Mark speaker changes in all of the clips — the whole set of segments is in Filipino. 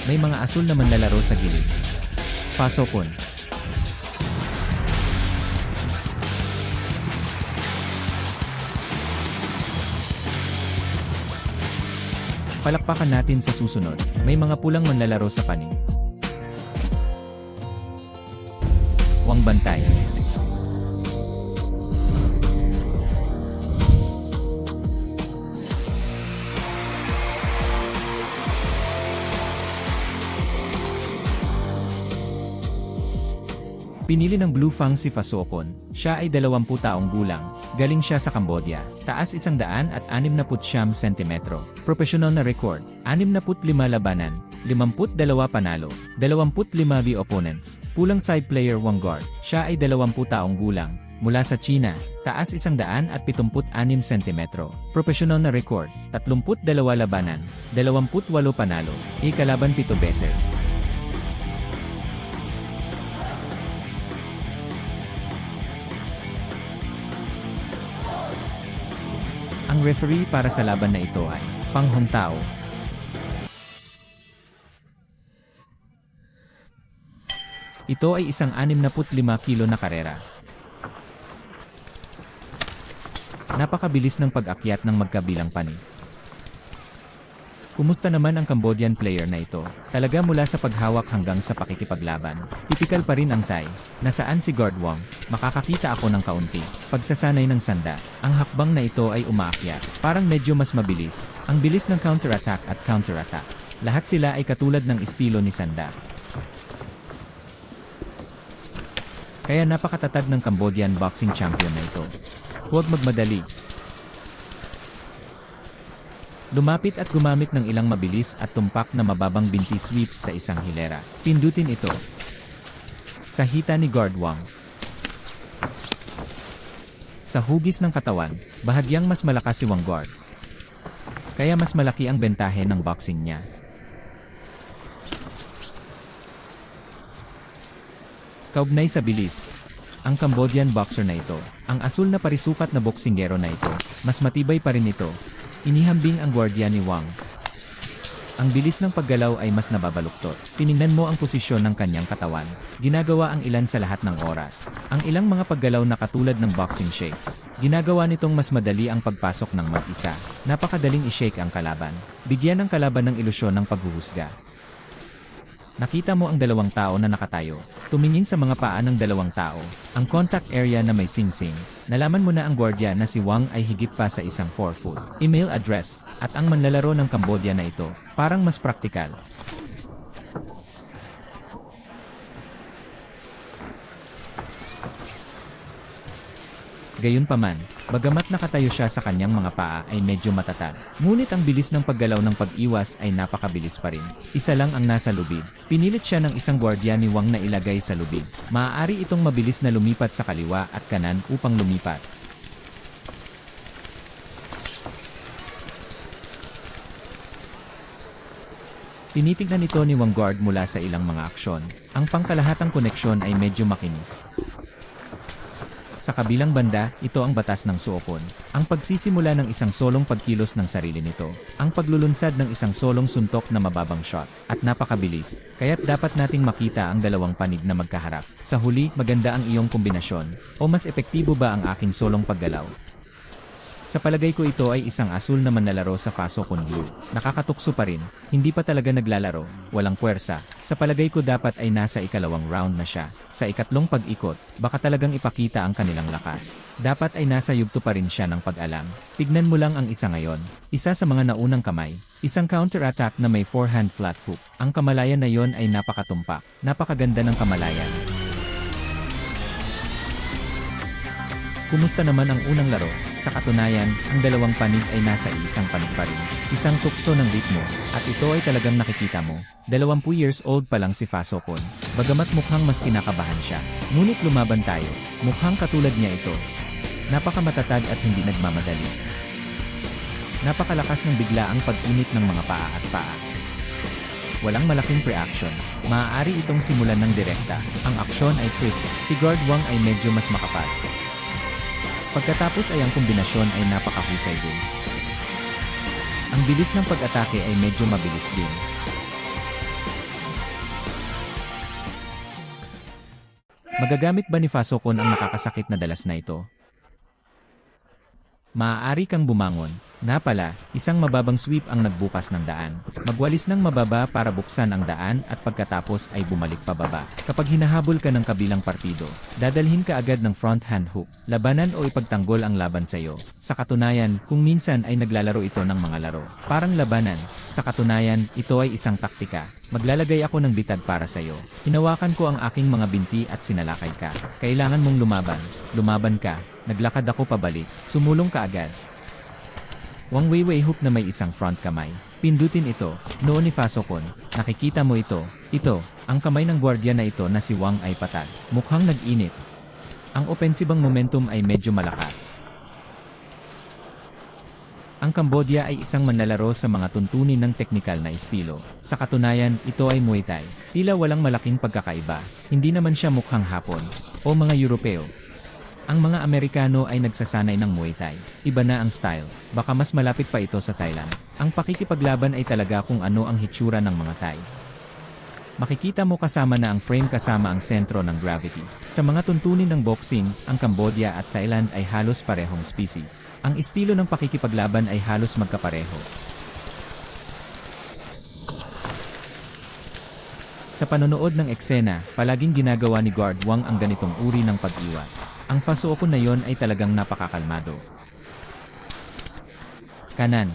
Speaker 1: may mga asul na manlalaro sa gilid. Pasokon. Palakpakan natin sa susunod, may mga pulang manlalaro sa panig. Huwag bantay. Pinili ng Blue Fang si Fasokon. Siya ay 20 taong gulang, galing siya sa Cambodia, taas 169 cm. Profesional na record, 65 labanan, 52 panalo, 25 v opponents. Pulang side player Wang Guard. Siya ay 20 taong gulang, mula sa China, taas 176 cm. Profesional na record, 32 labanan, 28 panalo, ikalaban 7 beses. Ang referee para sa laban na ito ay Pang Hong Tao. Ito ay isang 65 kilo na karera. Napakabilis ng pag-akyat ng magkabilang panig. Kumusta naman ang Cambodian player na ito? Talaga mula sa paghawak hanggang sa pakikipaglaban. Tipikal pa rin ang Thai, na saan si Guard Wang, makakakita ako ng kaunti. Pagsasanay ng sanda, ang hakbang na ito ay umaakyat. Parang medyo mas mabilis. Ang bilis ng counter-attack at counter-attack. Lahat sila ay katulad ng estilo ni Sanda. Kaya napakatatag ng Cambodian boxing champion na ito. Huwag magmadali. Lumapit at gumamit ng ilang mabilis at tumpak na mababang binti sweeps sa isang hilera. Pindutin ito. Sa hita ni Guard Wang. Sa hugis ng katawan, bahagyang mas malakas si Wang Guard. Kaya mas malaki ang bentahe ng boxing niya. Kaugnay sa bilis. Ang Cambodian boxer na ito, ang asul na parisukat na boksingero na ito, mas matibay pa rin ito. Inihambing ang gwardiya ni Wang. Ang bilis ng paggalaw ay mas nababaluktot. Tiningnan mo ang posisyon ng kanyang katawan. Ginagawa ang ilan sa lahat ng oras. Ang ilang mga paggalaw na katulad ng boxing shakes. Ginagawa nitong mas madali ang pagpasok ng mag-isa. Napakadaling i-shake ang kalaban. Bigyan ng kalaban ng ilusyon ng paghuhusga. Nakita mo ang dalawang tao na nakatayo. Tumingin sa mga paa ng dalawang tao. Ang contact area na may sing-sing. Nalaman mo na ang gwardiya na si Wang ay higit pa sa isang 4 foot. Email address. At ang manlalaro ng Cambodia na ito, parang mas praktikal. Gayunpaman, bagamat nakatayo siya sa kanyang mga paa ay medyo matatag. Ngunit ang bilis ng paggalaw ng pag-iwas ay napakabilis pa rin. Isa lang ang nasa lubid. Pinilit siya ng isang gwardiya ni Wang na ilagay sa lubid. Maaari itong mabilis na lumipat sa kaliwa at kanan upang lumipat. Tinitignan ito ni Wang Guard mula sa ilang mga aksyon. Ang pangkalahatang koneksyon ay medyo makinis. Sa kabilang banda, ito ang batas ng Suokon. Ang pagsisimula ng isang solong pagkilos ng sarili nito. Ang paglulunsad ng isang solong suntok na mababang shot. At napakabilis. Kaya't dapat nating makita ang dalawang panig na magkaharap. Sa huli, maganda ang iyong kombinasyon. O mas epektibo ba ang aking solong paggalaw? Sa palagay ko ito ay isang asul na manlalaro sa Fasokon Blue. Nakakatukso pa rin, hindi pa talaga naglalaro, walang puwersa. Sa palagay ko dapat ay nasa ikalawang round na siya. Sa ikatlong pag-ikot, baka talagang ipakita ang kanilang lakas. Dapat ay nasa yugto pa rin siya ng pag-alam. Tignan mo lang ang isa ngayon. Isa sa mga naunang kamay. Isang counter-attack na may forehand flat hook. Ang kamalayan na yon ay napakatumpak. Napakaganda ng kamalayan. Kumusta naman ang unang laro? Sa katunayan, ang dalawang panig ay nasa isang panig pa rin. Isang tukso ng ritmo, at ito ay talagang nakikita mo. 20 years old pa lang si Fasokon. Bagamat mukhang mas kinakabahan siya. Ngunit lumaban tayo. Mukhang katulad niya ito. Napakamatatag at hindi nagmamadali. Napakalakas ng bigla ang pag-init ng mga paa at paa. Walang malaking pre-action. Maaari itong simulan ng direkta. Ang aksyon ay crisp. Si Guard Wang ay medyo mas makapal. Pagkatapos ay ang kombinasyon ay napakahusay din. Ang bilis ng pag-atake ay medyo mabilis din. Magagamit ba ni Fasokon ang nakakasakit na dalas na ito? Maaari kang bumangon. Nga pala, isang mababang sweep ang nagbukas ng daan. Magwalis ng mababa para buksan ang daan at pagkatapos ay bumalik pababa. Kapag hinahabol ka ng kabilang partido, dadalhin ka agad ng front hand hook, labanan o ipagtanggol ang laban sa iyo. Sa katunayan, kung minsan ay naglalaro ito ng mga laro, parang labanan. Sa katunayan, ito ay isang taktika. Maglalagay ako ng bitad para sa iyo. Hinawakan ko ang aking mga binti at sinalakay ka. Kailangan mong lumaban. Lumaban ka. Naglakad ako pabalik. Sumulong ka agad. Wang Weiwei hook na may isang front kamay. Pindutin ito. Noon ni Fasokon. Nakikita mo ito. Ito, ang kamay ng gwardiya na ito na si Wang ay patag. Mukhang nag-init. Ang opensibang momentum ay medyo malakas. Ang Cambodia ay isang manlalaro sa mga tuntunin ng teknikal na estilo. Sa katunayan, ito ay Muay Thai. Tila walang malaking pagkakaiba. Hindi naman siya mukhang Hapon o mga Europeo. Ang mga Amerikano ay nagsasanay ng Muay Thai. Iba na ang style. Baka mas malapit pa ito sa Thailand. Ang pakikipaglaban ay talaga kung ano ang hitsura ng mga Thai. Makikita mo kasama na ang frame kasama ang sentro ng gravity. Sa mga tuntunin ng boxing, ang Cambodia at Thailand ay halos parehong species. Ang estilo ng pakikipaglaban ay halos magkapareho. Sa panonood ng eksena, palaging ginagawa ni Guard Wang ang ganitong uri ng pag-iwas. Ang Fasokon na yon ay talagang napakakalmado. Kanan.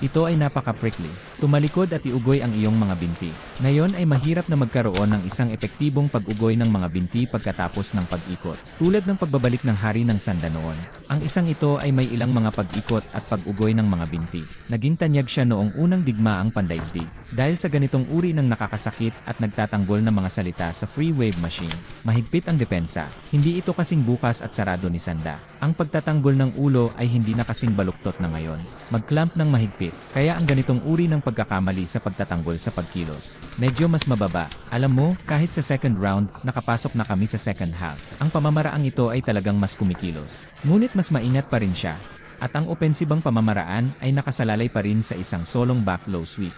Speaker 1: Ito ay napaka-prickly. Tumalikod at iugoy ang iyong mga binti. Ngayon ay mahirap na magkaroon ng isang epektibong pag-ugoy ng mga binti pagkatapos ng pag-ikot. Tulad ng pagbabalik ng hari ng sanda noon. Ang isang ito ay may ilang mga pag-ikot at pag-ugoy ng mga binti. Naging tanyag siya noong unang digmaang pandaigdig. Dahil sa ganitong uri ng nakakasakit at nagtatanggol ng mga salita sa free wave machine. Mahigpit ang depensa. Hindi ito kasing bukas at sarado ni Sanda. Ang pagtatanggol ng ulo ay hindi na kasing baluktot na ngayon. Mag-clamp ng mahigpit. Kaya ang ganitong uri ng pagkakamali sa pagtatanggol sa pagkilos. Medyo mas mababa. Alam mo, kahit sa second round, nakapasok na kami sa second half. Ang pamamaraang ito ay talagang mas kumikilos. Ngunit mas maingat pa rin siya. At ang opensibang pamamaraan ay nakasalalay pa rin sa isang solong back low sweep.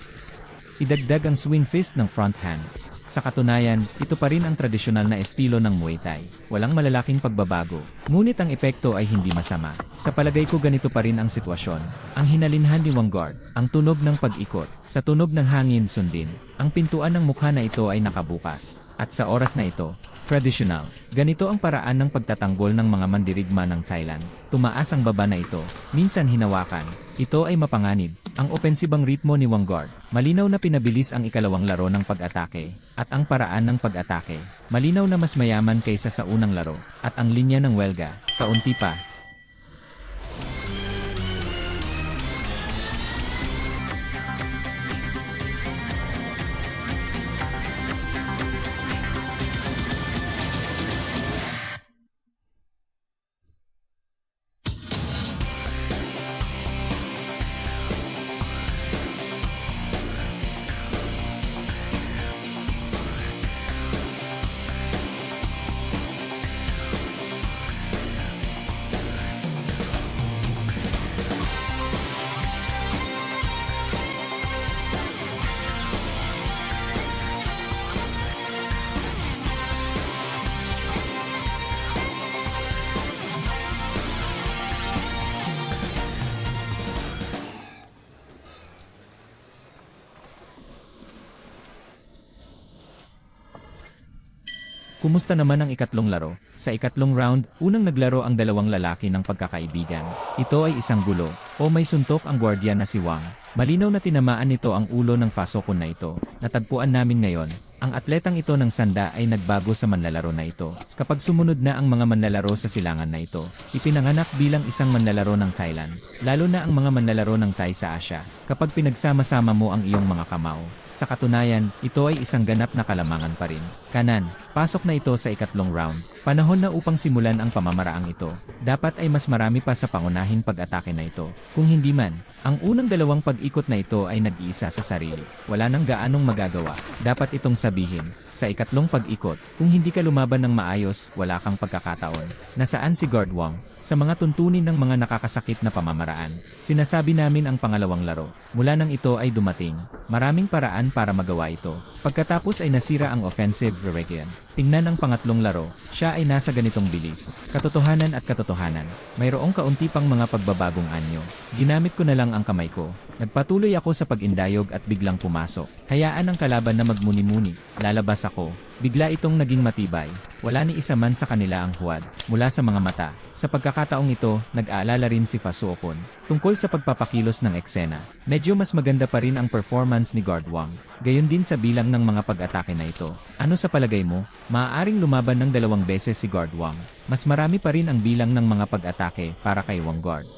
Speaker 1: Idagdag ang swing fist ng front hand. Sa katunayan, ito pa rin ang tradisyonal na estilo ng Muay Thai. Walang malalaking pagbabago. Ngunit ang epekto ay hindi masama. Sa palagay ko ganito pa rin ang sitwasyon. Ang hinalinhan ni Vanguard, ang tunog ng pag-ikot. Sa tunog ng hangin sundin, ang pintuan ng mukha na ito ay nakabukas. At sa oras na ito, traditional. Ganito ang paraan ng pagtatanggol ng mga mandirigma ng Thailand. Tumaas ang baba na ito. Minsan hinawakan. Ito ay mapanganib. Ang opensibang ritmo ni Vanguard, malinaw na pinabilis ang ikalawang laro ng pag-atake, at ang paraan ng pag-atake, malinaw na mas mayaman kaysa sa unang laro, at ang linya ng welga, kaunti pa. Kumusta naman ang ikatlong laro? Sa ikatlong round, unang naglaro ang dalawang lalaki ng pagkakaibigan. Ito ay isang gulo, o may suntok ang gwardiya na si Wang. Malinaw na tinamaan nito ang ulo ng Fasokon na ito. Natagpuan namin ngayon, ang atletang ito ng Sanda ay nagbago sa manlalaro na ito. Kapag sumunod na ang mga manlalaro sa silangan na ito, ipinanganak bilang isang manlalaro ng Thailand, lalo na ang mga manlalaro ng Thai sa Asia. Kapag pinagsama-sama mo ang iyong mga kamao, sa katunayan, ito ay isang ganap na kalamangan pa rin. Kanan, pasok na ito sa ikatlong round. Panahon na upang simulan ang pamamaraang ito. Dapat ay mas marami pa sa pangunahing pag-atake na ito. Kung hindi man, ang unang dalawang pag-ikot na ito ay nag-iisa sa sarili. Wala nang gaanong magagawa. Dapat itong sabihin, sa ikatlong pag-ikot, kung hindi ka lumaban ng maayos, wala kang pagkakataon. Nasaan si Guard Wang? Sa mga tuntunin ng mga nakakasakit na pamamaraan, sinasabi namin ang pangalawang laro. Mula nang ito ay dumating, maraming paraan para magawa ito. Pagkatapos ay nasira ang offensive region. Tingnan ang pangatlong laro, siya ay nasa ganitong bilis. Katotohanan at katotohanan, mayroong kaunti pang mga pagbabagong anyo. Ginamit ko na lang ang kamay ko. Nagpatuloy ako sa pag-indayog at biglang pumasok. Hayaan ang kalaban na magmuni-muni. Lalabas ako. Bigla itong naging matibay. Wala ni isa man sa kanila ang huwad mula sa mga mata. Sa pagkakataong ito, nag-aalala rin si Fasuokon tungkol sa pagpapakilos ng eksena. Medyo mas maganda pa rin ang performance ni Guard Wang. Gayon din sa bilang ng mga pag-atake na ito. Ano sa palagay mo? Maaaring lumaban ng 2 beses si Guard Wang. Mas marami pa rin ang bilang ng mga pag-atake para kay Wang Guard.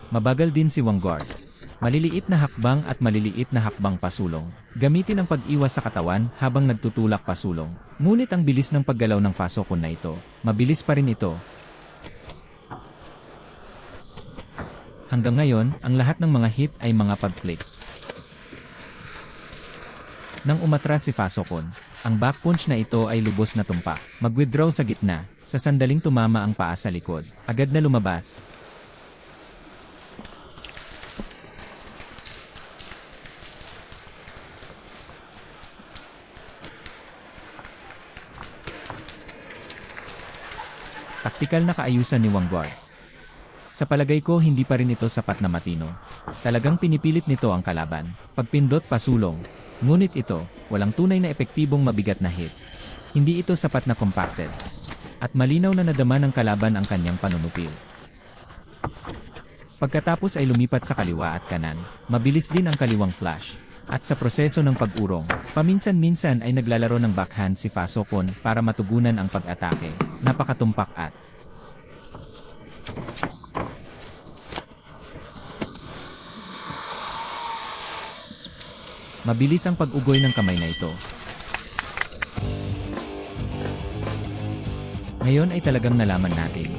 Speaker 1: Mabagal din si Wang Guard. Maliliit na hakbang at maliliit na hakbang pasulong. Gamitin ang pag-iwas sa katawan habang nagtutulak pasulong. Ngunit ang bilis ng paggalaw ng Fasuokon na ito, mabilis pa rin ito. Hanggang ngayon, ang lahat ng mga hit ay mga pag-flick. Nang umatras si Fasuokon, ang back punch na ito ay lubos na tumpak. Mag-withdraw sa gitna, sa sandaling tumama ang paa sa likod. Agad na lumabas. Taktikal na kaayusan ni Wang Guard. Sa palagay ko hindi pa rin ito sapat na matino. Talagang pinipilit nito ang kalaban. Pagpindot pasulong. Ngunit ito, walang tunay na epektibong mabigat na hit. Hindi ito sapat na compacted. At malinaw na nadama ng kalaban ang kanyang panunupil. Pagkatapos ay lumipat sa kaliwa at kanan. Mabilis din ang kaliwang flash. At sa proseso ng pag-urong, paminsan-minsan ay naglalaro ng backhand si Fasuokon para matugunan ang pag-atake. Napakatumpak at mabilis ang pag-ugoy ng kamay na ito. Ngayon ay talagang nalaman natin.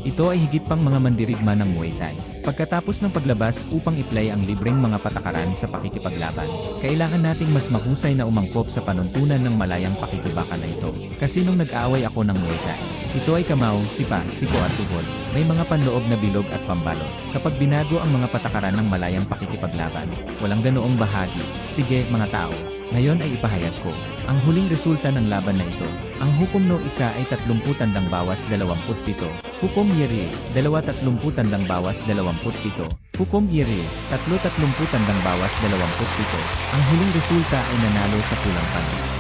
Speaker 1: Ito ay higit pang mga mandirigma ng Muay Thai. Pagkatapos ng paglabas upang i-play ang libreng mga patakaran sa pakikipaglaban, kailangan nating mas mahusay na umangkop sa panuntunan ng malayang pakikibakan na ito. Kasi nung nag-aaway ako ng Muay Thai, ito ay kamao, sipa, siko at tuhod. May mga panloob na bilog at pambalot. Kapag binago ang mga patakaran ng malayang pakikipaglaban, walang ganoong bahagi. Sige, mga tao. Ngayon ay ipahayag ko ang huling resulta ng laban na ito. Ang hukom no isa ay 30 tandang bawas 27. Hukom Yeri, 2 30 tandang bawas 27. Hukom Yeri, 3 30 tandang bawas 27. Ang huling resulta ay nanalo sa pulang panalo.